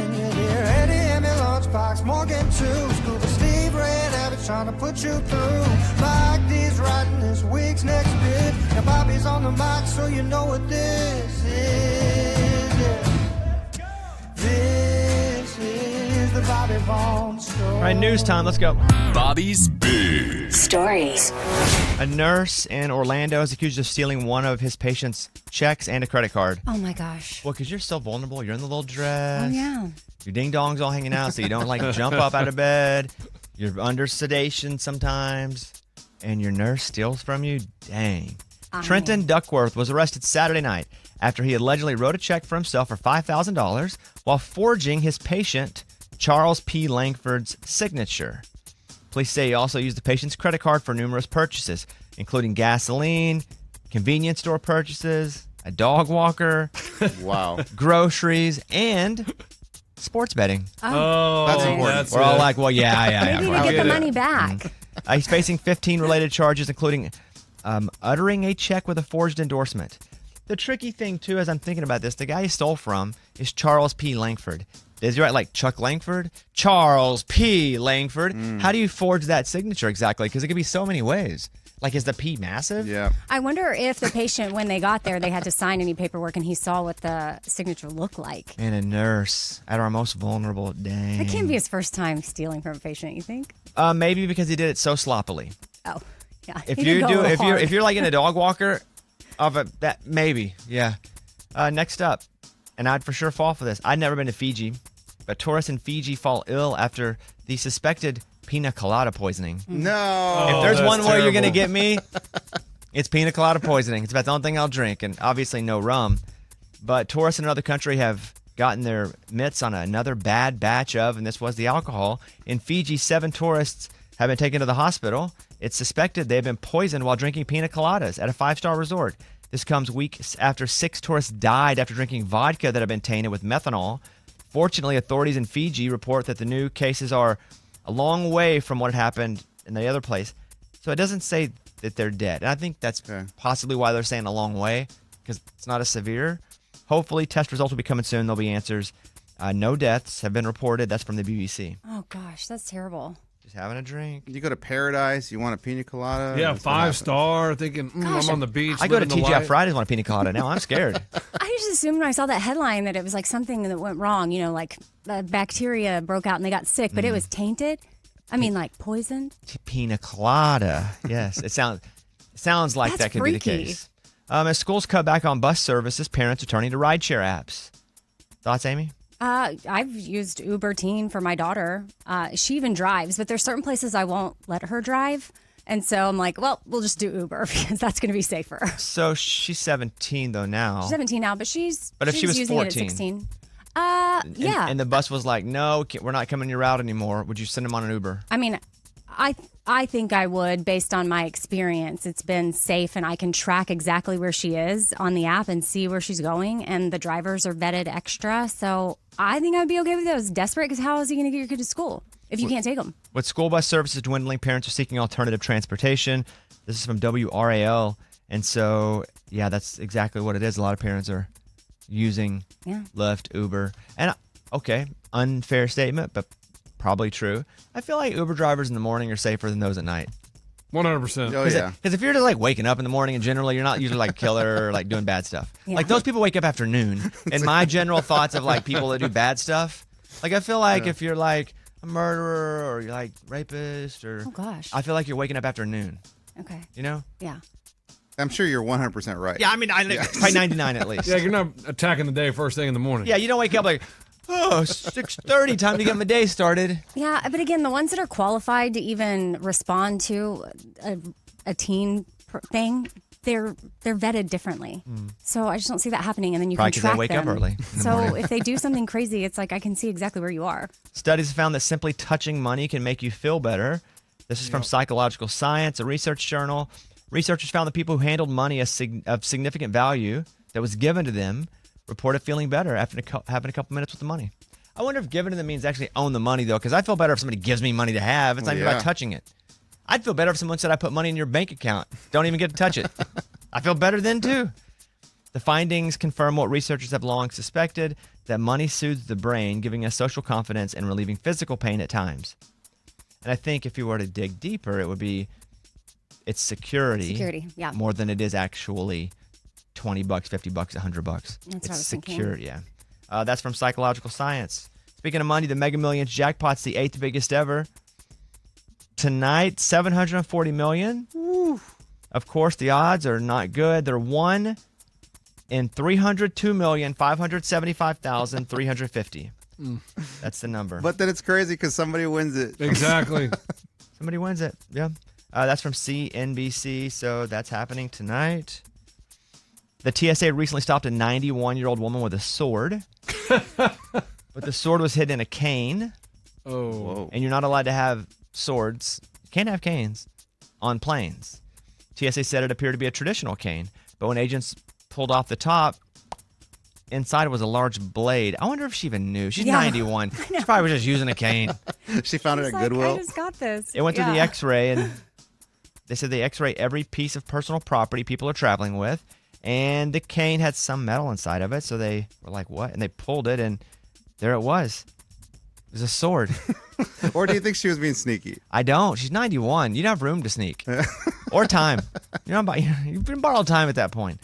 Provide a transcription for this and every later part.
Can you hear Eddie and me lunchbox, Morgan too? Scuba Steve, Ray and Abby trying to put you through. Mike D's writing this week's next bit. Now Bobby's on the mic, so you know what this is. This is the Bobby Vaughn Story. All right, news time. Let's go. Bobby's Big Stories. A nurse in Orlando is accused of stealing one of his patient's checks and a credit card. Oh my gosh. Well, because you're so vulnerable. You're in the little dress. Oh yeah. Your ding-dong's all hanging out, so you don't, jump up out of bed. You're under sedation sometimes, and your nurse steals from you? Dang. Trenton Duckworth was arrested Saturday night after he allegedly wrote a check for himself for $5,000 while forging his patient, Charles P. Langford's signature. Police say he also used the patient's credit card for numerous purchases, including gasoline, convenience store purchases, a dog walker, Wow. groceries, and sports betting. Oh, That's important. that's We're all it. like, well, yeah. Maybe right. to get the it. money back. He's facing 15 related charges, including uttering a check with a forged endorsement. The tricky thing, too, as I'm thinking about this, the guy he stole from is Charles P. Langford. Is he right, like Chuck Langford? Charles P. Langford. How do you forge that signature exactly? Because it could be so many ways. Like, is the P massive? Yeah. I wonder if the patient, when they got there, they had to sign any paperwork and he saw what the signature looked like. And a nurse at our most vulnerable. Dang. That can't be his first time stealing from a patient, you think? Maybe because he did it so sloppily. Oh, yeah. If He did you go a do, little hard. if you're like in a dog walker, that maybe, yeah. Next up, and I'd for sure fall for this. I'd never been to Fiji, but tourists in Fiji fall ill after the suspected pina colada poisoning. No. If there's that's one way you're gonna terrible. get me, it's pina colada poisoning. It's about the only thing I'll drink, and obviously no rum. But tourists in another country have gotten their mitts on another bad batch of, and this was the alcohol. In Fiji, 7 tourists have been taken to the hospital. It's suspected they've been poisoned while drinking pina coladas at a 5-star resort. This comes weeks after 6 tourists died after drinking vodka that had been tainted with methanol. Fortunately, authorities in Fiji report that the new cases are a long way from what happened in the other place. So it doesn't say that they're dead. And I think that's possibly why they're saying a long way, because it's not as severe. Hopefully, test results will be coming soon. There'll be answers. No deaths have been reported. That's from the BBC. Oh, gosh, that's terrible. Just having a drink. You go to Paradise, you want a pina colada? Yeah, that's what happens. 5-star, thinking, Gosh, I'm on the beach. I go to living the TGI life. Fridays, want a pina colada. Now I'm scared. I just assumed when I saw that headline that it was like something that went wrong, like bacteria broke out and they got sick, but it was tainted. I mean, like poisoned. Pina colada. Yes, it sounds like That's that could be the freaky. case. As schools cut back on bus services, parents are turning to rideshare apps. Thoughts, Amy? I've used Uber Teen for my daughter. She even drives, but there's certain places I won't let her drive. And so I'm like, well, we'll just do Uber because that's going to be safer. So she's 17 though now. She's 17 now, but she's But if she was using 14? it at 16. And, and the bus was like, no, we're not coming your route anymore. Would you send them on an Uber? I mean, I think I would based on my experience. It's been safe and I can track exactly where she is on the app and see where she's going. And the drivers are vetted extra. So I think I'd be okay with it. I was desperate because how is he going to get your kid to school if you can't take them? With school bus services dwindling, parents are seeking alternative transportation. This is from WRAL. And so, yeah, that's exactly what it is. A lot of parents are using Lyft, Uber. And, okay, unfair statement, but probably true. I feel like Uber drivers in the morning are safer than those at night. 100%. Oh, yeah. Because if you're just like waking up in the morning and generally you're not usually like a killer or like doing bad stuff. Yeah. Like those people wake up after noon. And my general thoughts of like people that do bad stuff, like I feel like if you're like a murderer or you're like rapist or Oh, gosh. I feel like you're waking up after noon, Okay. you know? Yeah. I'm sure you're 100% right. Yeah, I mean, probably 99 at least. Yeah, you're not attacking the day first thing in the morning. Yeah, you don't wake up like, oh, 6:30, time to get my day started. Yeah, but again, the ones that are qualified to even respond to a teen thing, they're vetted differently. So I just don't see that happening, and then you Probably can 'cause they track wake up them. early in the So morning. if they do something crazy, it's like I can see exactly where you are. Studies have found that simply touching money can make you feel better. This is from Psychological Science, a research journal. Researchers found that people who handled money of significant value that was given to them reported feeling better after having a couple minutes with the money. I wonder if giving to them means actually own the money, though, because I feel better if somebody gives me money to have. It's not even about touching it. I'd feel better if someone said I put money in your bank account. Don't even get to touch it. I feel better then, too. The findings confirm what researchers have long suspected, that money soothes the brain, giving us social confidence and relieving physical pain at times. And I think if you were to dig deeper, it would be it's security. Security, yeah. More than it is actually $20, $50, $100. That's what I It's was thinking. security, yeah. That's from Psychological Science. Speaking of money, the Mega Millions jackpot's the 8th biggest ever. Tonight, $740 million. Of course, the odds are not good. They're 1 in 302,575,350. That's the number. But then it's crazy because somebody wins it. Exactly. Somebody wins it. Yeah. That's from CNBC. So that's happening tonight. The TSA recently stopped a 91-year-old woman with a sword. But the sword was hidden in a cane. Oh. Whoa. And you're not allowed to have swords. You can't have canes on planes. TSA said it appeared to be a traditional cane. But when agents pulled off the top, inside was a large blade. I wonder if she even knew. She's Yeah. 91. She probably was just using a cane. She found it It's at like, Goodwill. I just got this. It went through the Yeah. X-ray, and they said they X-ray every piece of personal property people are traveling with, and the cane had some metal inside of it. So they were like, "What?" And they pulled it, and there it was. It was a sword. Or do you think she was being sneaky? I don't. She's 91. You don't have room to sneak or time. You've been borrowed time at that point.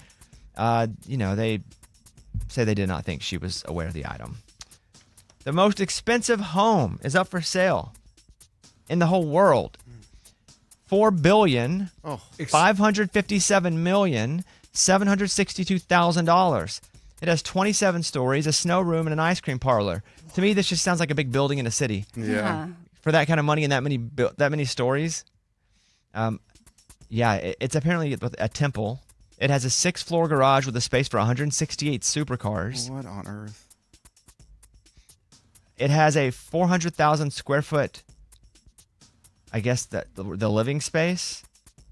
They say they did not think she was aware of the item. The most expensive home is up for sale in the whole world. $4,557,762,000. It has 27 stories, a snow room, and an ice cream parlor. To me, this just sounds like a big building in a city. Yeah. For that kind of money and that many stories. It's apparently a temple. It has a 6-floor garage with a space for 168 supercars. What on earth? It has a 400,000 square foot, I guess, the living space.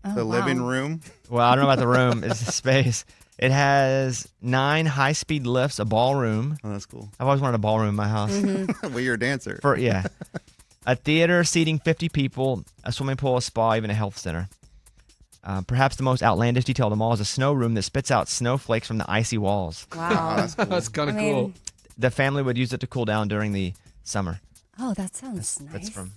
Oh, The wow. living room? Well, I don't know about the room. It's the space. It has 9 high-speed lifts, a ballroom. Oh, that's cool. I've always wanted a ballroom in my house. Well, you're a dancer. A theater seating 50 people, a swimming pool, a spa, even a health center. Perhaps the most outlandish detail of them all is a snow room that spits out snowflakes from the icy walls. Oh, Wow. that's cool. That's kind I of mean, cool. The family would use it to cool down during the summer. Oh, that sounds nice. That's from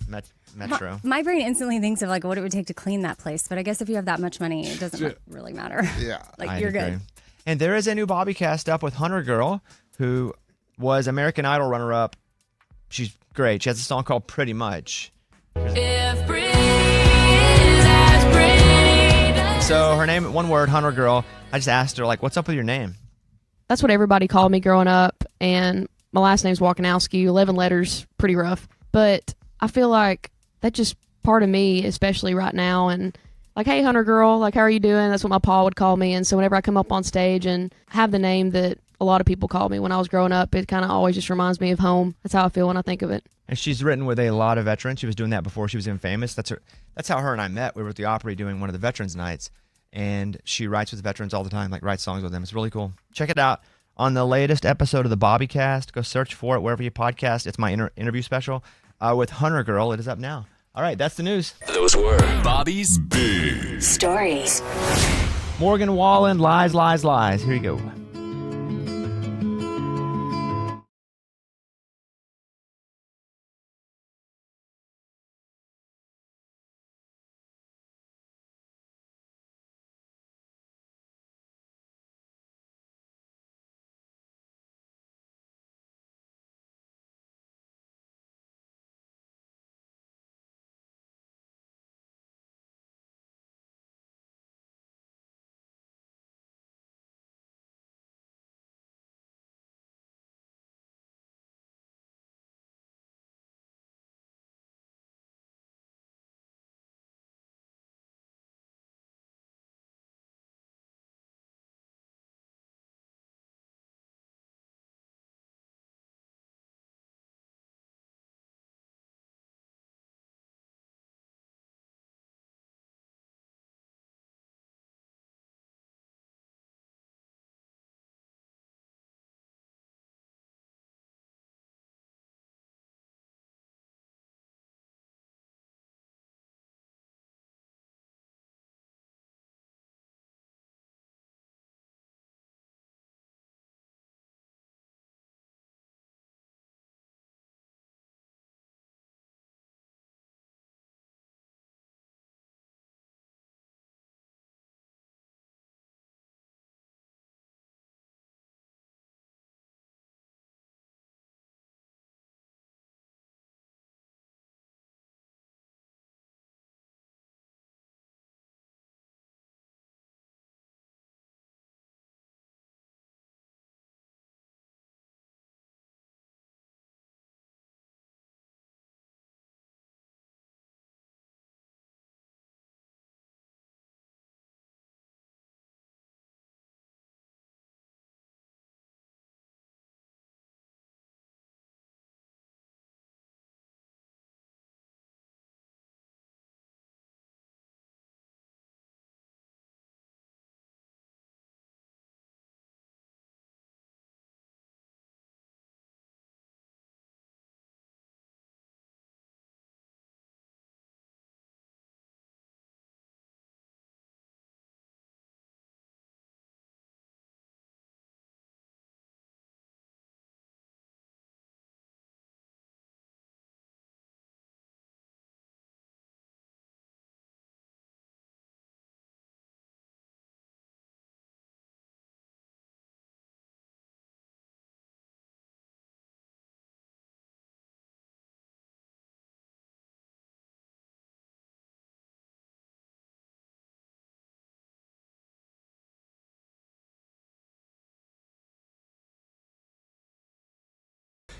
Metro. My brain instantly thinks of like what it would take to clean that place, but I guess if you have that much money, it doesn't really matter. Yeah. Like I'd you're agree. good. And there is a new Bobby cast up with Hunter Girl, who was American Idol runner-up. She's great. She has a song called Pretty Much. So her name, one word, Hunter Girl. I just asked her, like, what's up with your name? That's what everybody called me growing up, and my last name's Walkanowski, 11 letters, pretty rough. But I feel like that's just part of me, especially right now, and like, hey, Hunter Girl, like, how are you doing? That's what my pa would call me, and so whenever I come up on stage and have the name that a lot of people called me when I was growing up, it kind of always just reminds me of home. That's how I feel when I think of it. And she's written with a lot of veterans. She was doing that before she was even famous. That's how her and I met. We were at the Opry doing one of the veterans nights, and she writes with veterans all the time, like writes songs with them. It's really cool. Check it out on the latest episode of the Bobby Cast. Go search for it wherever you podcast. It's my interview special with Hunter Girl. It is up now. All right, that's the news. Those were Bobby's Big Stories. Morgan Wallen, lies, lies, lies. Here you go.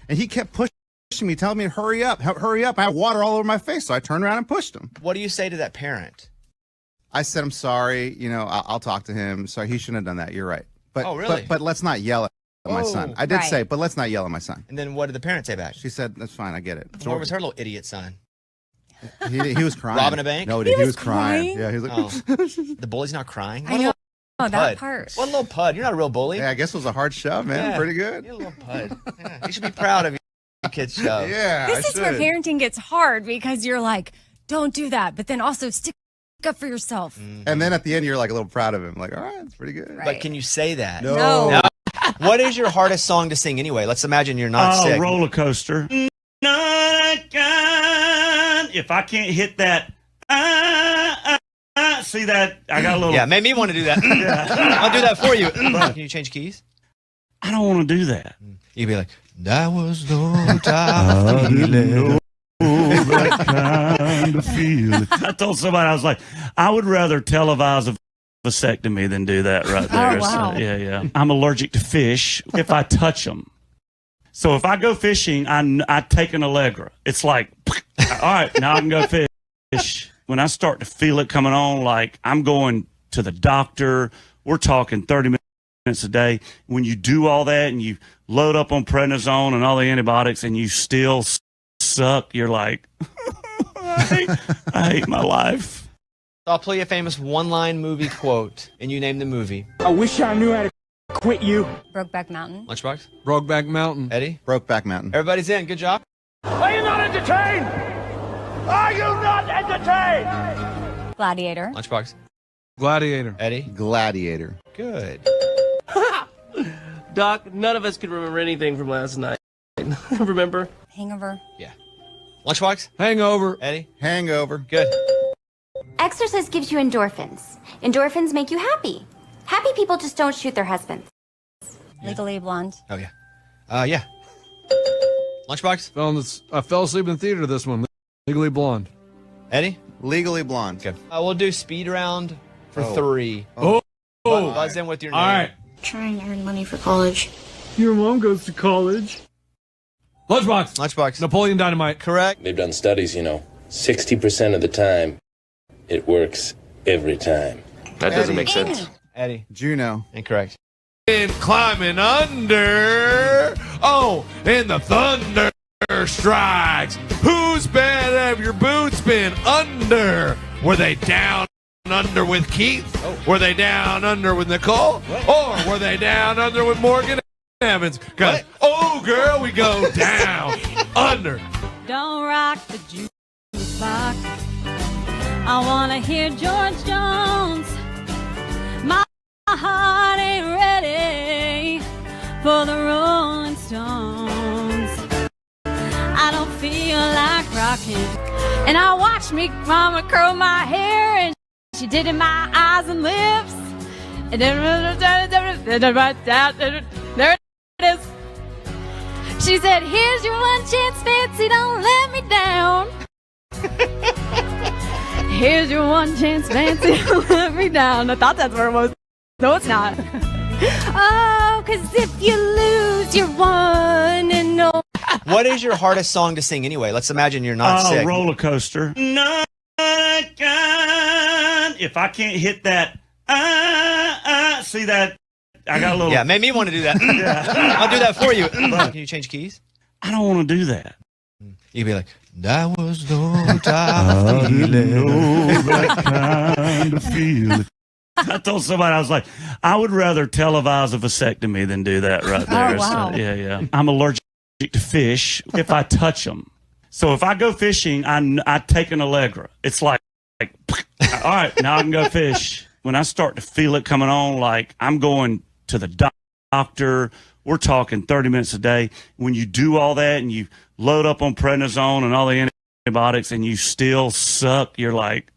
And he kept pushing me, telling me to hurry up, hurry up. I had water all over my face, so I turned around and pushed him. What do you say to that parent? I said, I'm sorry. You know, I'll talk to him. Sorry, he shouldn't have done that. You're right. But, Oh, really? But let's not yell at my son. I did Right. say, but let's not yell at my son. And then what did the parent say back? She said, that's fine. I get it. Where was her little idiot son? He was crying. Robbing a bank? No, He he was was crying. crying? Yeah, he was like, Oh. The bully's not crying? I What a know. little Oh, that pud. part. What a little pud. You're not a real bully. yeah, I guess it was a hard shove, man. Yeah. Pretty good. You're a little pud. Yeah. You should be proud of your kid's shove. Yeah, This I is where should. parenting gets hard because you're like, don't do that, but then also stick up for yourself. And then at the end, you're like a little proud of him. Like, all right, it's pretty good. Right. But can you say that? No. No. What is your hardest song to sing anyway? Let's imagine you're not sick. Roller coaster. If I can't hit that, see that? I got a little. Yeah, made me want to do that. I'll do that for you. Can you change keys? I don't want to do that. You'd be like, that was no time feeling. That kind of feeling. I told somebody, I was like, I would rather televise a vasectomy than do that right there. wow. So, yeah. I'm allergic to fish if I touch them. So if I go fishing, I take an Allegra. It's like, all right, now I can go fish. When I start to feel it coming on, like I'm going to the doctor, we're talking 30 minutes a day. When you do all that and you load up on prednisone and all the antibiotics and you still suck, you're like, I hate my life. I'll play a famous one-line movie quote, and you name the movie. I wish I knew how to quit you. Brokeback Mountain. Lunchbox? Brokeback Mountain. Eddie? Brokeback Mountain. Everybody's in. Good job. Are you not entertained? Are you not entertained? Gladiator. Lunchbox? Gladiator. Eddie? Gladiator. Good. Doc, none of us can remember anything from last night. Remember? Hangover. Yeah. Lunchbox? Hangover. Eddie? Hangover. Good. Exercise gives you endorphins. Endorphins make you happy. Happy people just don't shoot their husbands. Legally Blonde. Oh, yeah. Yeah. Lunchbox? I fell asleep in the theater this one. Legally Blonde. Eddie? Legally Blonde. Good. We'll do speed round for 3. Oh. Buzz in with your name. All right. Trying to earn money for college. Your mom goes to college. Lunchbox. Lunchbox. Napoleon Dynamite. Correct. They've done studies, 60% of the time, it works every time. That doesn't make sense. Eddie? Juno. Incorrect. In climbing under. Oh, and the thunder strikes. Whose bed have your boots been under? Were they down under with Keith? Were they down under with Nicole? Or were they down under with Morgan Evans? Because, oh, girl, we go down under. Don't rock the jukebox. I want to hear George Jones. My heart ain't ready for the Rolling Stones. I don't feel like rocking. And I watched me mama curl my hair, and she did in my eyes and lips. And there it is. She said, here's your one chance, fancy, don't let me down. Here's your one chance, fancy, don't let me down. I thought that's where it was. No, it's not. Oh, because if you lose, you're one and no. What is your hardest song to sing anyway? Let's imagine you're not sick. Roller coaster. If I can't hit that, see that? I got a little. Yeah, made me want to do that. I'll do that for you. Can you change keys? I don't want to do that. You'd be like, that was no time feeling. That kind of feeling. I told somebody, I was like, I would rather televise a vasectomy than do that right there. Oh, wow. So, yeah. I'm allergic to fish if I touch them. So if I go fishing, I take an Allegra. It's like, all right, now I can go fish. When I start to feel it coming on, like I'm going to the doctor, we're talking 30 minutes a day. When you do all that and you load up on prednisone and all the antibiotics and you still suck, you're like,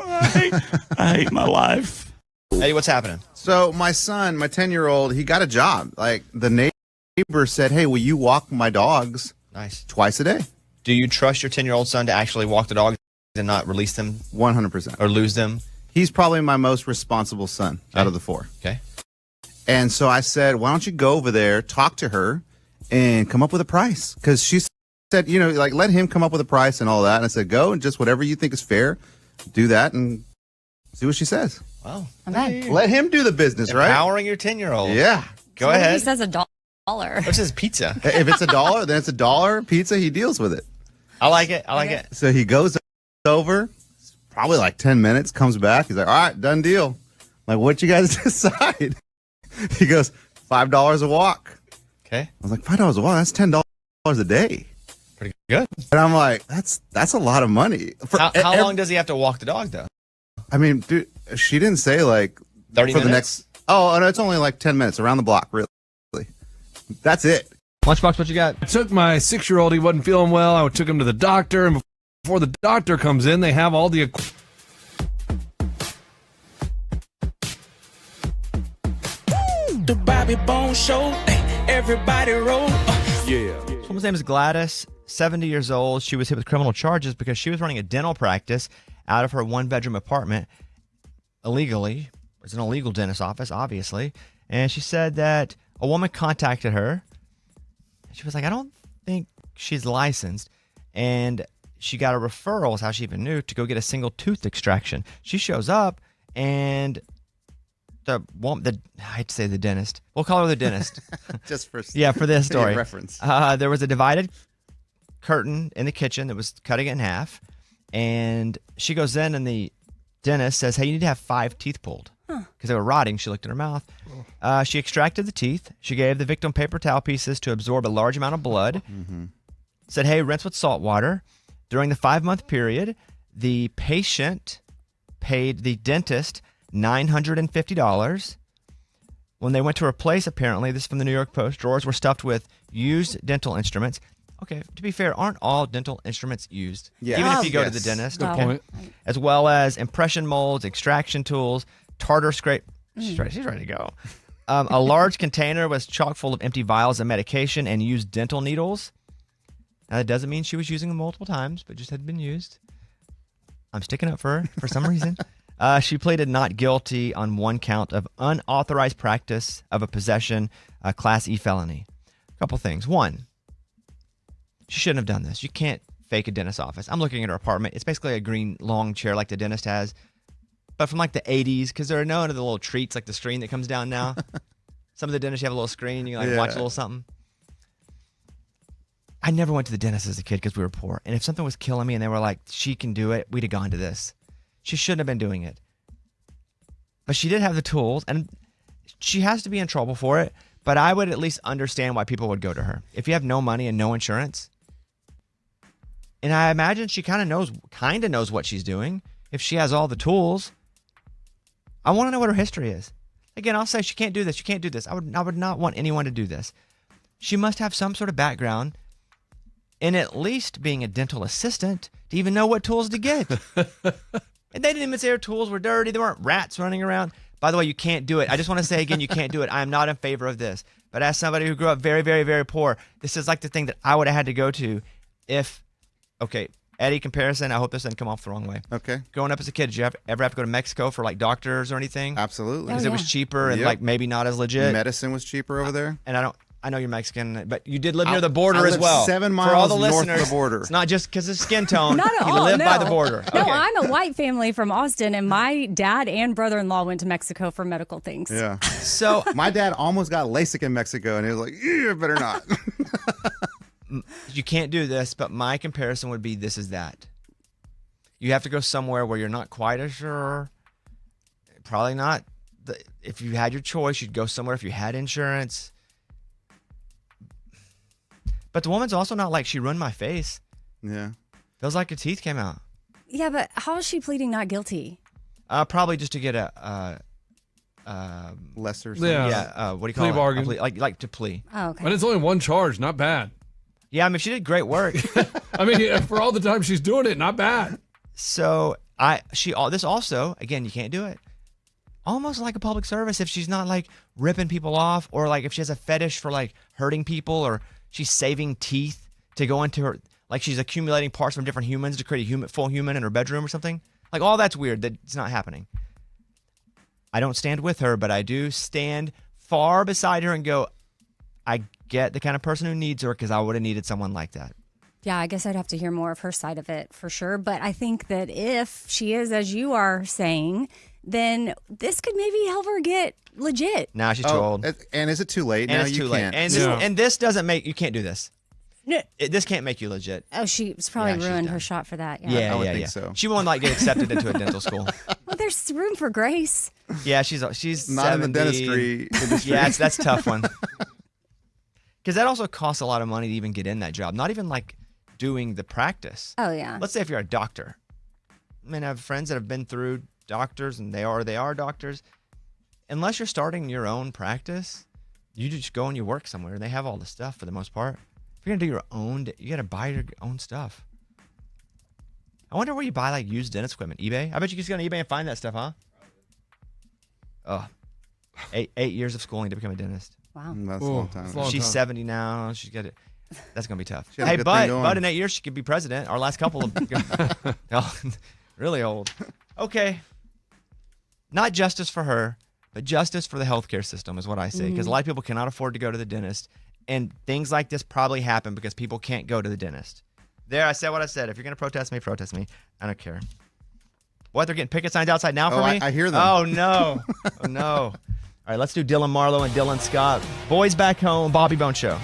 I hate my life. Eddie, what's happening? So my son, my 10-year-old, he got a job. Like the neighbor said, hey, will you walk my dogs Nice. twice a day? Do you trust your 10-year-old son to actually walk the dogs and not release them 100%. or lose them? He's probably my most responsible son out of the 4. Okay. And so I said, why don't you go over there, talk to her, and come up with a price. Because she said, like, let him come up with a price and all that. And I said, go and just whatever you think is fair, do that and see what she says. Wow. Let him do the business, right? Empowering your 10-year-old. Yeah. Go What if ahead. He says $1. Which is pizza. If it's $1, then it's $1. Pizza, he deals with it. I like it. I like it. So he goes over, probably like 10 minutes, comes back. He's like, all right, done deal. I'm like, what'd you guys decide? He goes, $5 a walk. Okay. I was like, $5 a walk? That's $10 a day. Pretty good. And I'm like, that's a lot of money. How long does he have to walk the dog, though? I mean, dude, she didn't say like 30 for minutes? the next. Oh, no, it's only like 10 minutes around the block, really. That's it. Lunchbox, what you got? I took my 6-year-old. He wasn't feeling well. I took him to the doctor, and before the doctor comes in, they have all the The Bobby Bone Show. Everybody roll. Yeah. This woman's name is Gladys, 70 years old. She was hit with criminal charges because she was running a dental practice out of her one-bedroom apartment illegally. It's an illegal dentist office, obviously. And she said that a woman contacted her. She was like, I don't think she's licensed. And she got a referral, is how she even knew, to go get a single tooth extraction. She shows up, and I hate to say the dentist. We'll call her the dentist. Just for for this story. reference. There was a divided curtain in the kitchen that was cutting it in half. And she goes in, and the dentist says, hey, you need to have 5 teeth pulled. Because they were rotting. She looked in her mouth. She extracted the teeth. She gave the victim paper towel pieces to absorb a large amount of blood. Said, hey, rinse with salt water. During the 5-month period, the patient paid the dentist $950. When they went to replace, apparently, this is from the New York Post, drawers were stuffed with used dental instruments. Okay, to be fair, aren't all dental instruments used? Yes. Even if you go to the Yes. dentist. Good Okay. point. As well as impression molds, extraction tools, tartar scrape. She's ready to go. A large container was chock full of empty vials of medication and used dental needles. Now, that doesn't mean she was using them multiple times, but just had been used. I'm sticking up for her for some reason. She pleaded not guilty on 1 count of unauthorized practice of a possession, Class E felony. A couple things. 1, she shouldn't have done this. You can't fake a dentist office. I'm looking at her apartment. It's basically a green long chair like the dentist has, but from like the 80s, because there are no other little treats like the screen that comes down now. Some of the dentists, you have a little screen. You can like watch a little something. I never went to the dentist as a kid because we were poor. And if something was killing me and they were like, she can do it, we'd have gone to this. She shouldn't have been doing it. But she did have the tools, and she has to be in trouble for it. But I would at least understand why people would go to her. If you have no money and no insurance, and I imagine she kind of knows what she's doing. If she has all the tools, I want to know what her history is. Again, I'll say she can't do this. You can't do this. I would not want anyone to do this. She must have some sort of background in at least being a dental assistant to even know what tools to get. And they didn't even say her tools were dirty. There weren't rats running around. By the way, you can't do it. I just want to say again, you can't do it. I am not in favor of this. But as somebody who grew up very, very, very poor, this is like the thing that I would have had to go to if, okay, Eddie, comparison, I hope this doesn't come off the wrong way. Okay. Growing up as a kid, did you ever have to go to Mexico for like doctors or anything? Absolutely. Because it was cheaper and Yep. like maybe not as legit. Medicine was cheaper over there. And I know you're Mexican, but you did live near the border I as lived well. 7 For all miles the north of listeners, the border. it's not just because of skin tone. Not at you all. live by no. the border. No, Okay. I'm a white family from Austin, and my dad and brother-in-law went to Mexico for medical things. Yeah. So my dad almost got LASIK in Mexico, and he was like, "Yeah, better not." You can't do this, but my comparison would be this is that. You have to go somewhere where you're not quite as sure. Probably not. If you had your choice, you'd go somewhere if you had insurance. But the woman's also not like she ruined my face. Yeah. Feels like her teeth came out. Yeah, but how is she pleading not guilty? Probably just to get a lesser. Yeah. What do you Plea call bargain. it? Like to plea. Oh, okay. But it's only 1 charge. Not bad. Yeah, I mean, she did great work. I mean, for all the time she's doing it, not bad. So this also, again, you can't do it. Almost like a public service if she's not like ripping people off, or like if she has a fetish for like hurting people, or she's saving teeth to go into her, like she's accumulating parts from different humans to create a full human in her bedroom or something. Like all that's weird. That's not happening. I don't stand with her, but I do stand far beside her and go, I get the kind of person who needs her because I would have needed someone like that. Yeah, I guess I'd have to hear more of her side of it for sure. But I think that if she is, as you are saying, then this could maybe help her get legit. Nah, she's too old. And is it too late? And now it's you too late. can't. And this doesn't make you can't do this. No. This can't make you legit. Oh, she's probably she's ruined done. her shot for that. Yeah. Yeah, I would yeah, think yeah. so. She won't like get accepted into a dental school. Well, there's room for grace. Yeah, she's Not 70. in the dentistry industry. Yeah, that's a tough one. Because that also costs a lot of money to even get in that job. Not even like doing the practice. Oh, yeah. Let's say if you're a doctor. I mean, I have friends that have been through doctors and they are doctors. Unless you're starting your own practice, you just go and you work somewhere and they have all the stuff for the most part. If you're gonna do your own, you gotta buy your own stuff. I wonder where you buy like used dentist equipment. eBay? I bet you can just go on eBay and find that stuff, huh? Oh, 8 years of schooling to become a dentist. Wow. That's a long time. She's 70 now. She's got it. That's gonna be tough. She has a Hey, good thing but going. in 8 years she could be president. Our last couple of oh, really old. Okay. Not justice for her, but justice for the healthcare system is what I say. Because a lot of people cannot afford to go to the dentist, and things like this probably happen because people can't go to the dentist. There, I said what I said. If you're gonna protest me, protest me. I don't care. What? They're getting picket signs outside now for me? I hear them. Oh no! Oh no! All right, let's do Dylan Marlowe and Dylan Scott. Boys Back Home, Bobby Bone Show.